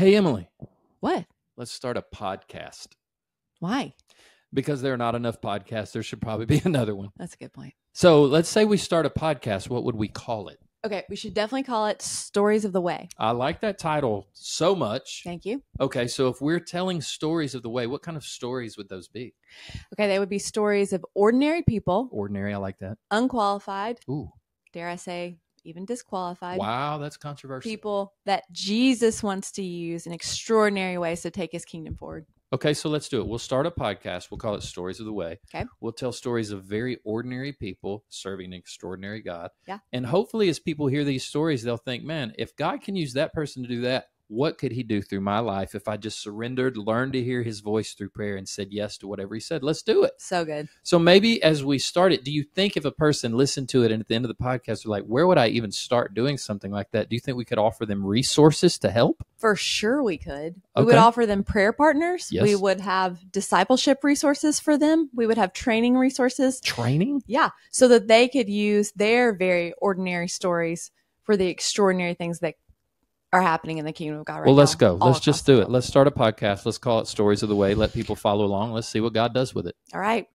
Hey, Emily, What? let's start a podcast. Why? Because there are not enough podcasts, there should probably be another one. That's a good point. So let's say we start a podcast. What would we call it? Okay, we should definitely call it Stories of the Way. I like that title so much. Thank you. Okay, so if we're telling stories of the way, what kind of stories would those be? Okay, they would be stories of ordinary people, Ordinary, I like that. unqualified, Ooh, dare I say, even disqualified. wow, that's controversial. People that Jesus wants to use in extraordinary ways to take his kingdom forward. Okay, so let's do it. We'll start a podcast. We'll call it Stories of the Way. Okay. We'll tell stories of very ordinary people serving an extraordinary God. Yeah. And hopefully as people hear these stories, they'll think, man, if God can use that person to do that, what could he do through my life if I just surrendered, learned to hear his voice through prayer, and said yes to whatever he said? Let's do it. So good. So maybe as we start it, do you think if a person listened to it and at the end of the podcast, they're like, where would I even start doing something like that? Do you think we could offer them resources to help? For sure we could. We Okay. would offer them prayer partners. Yes. We would have discipleship resources for them. We would have training resources. Training? Yeah, so that they could use their very ordinary stories for the extraordinary things that are happening in the kingdom of God right now. Well, let's go. all Let's just across the do it. world. Let's start a podcast. Let's call it Stories of the Way. Let people follow along. Let's see what God does with it. All right.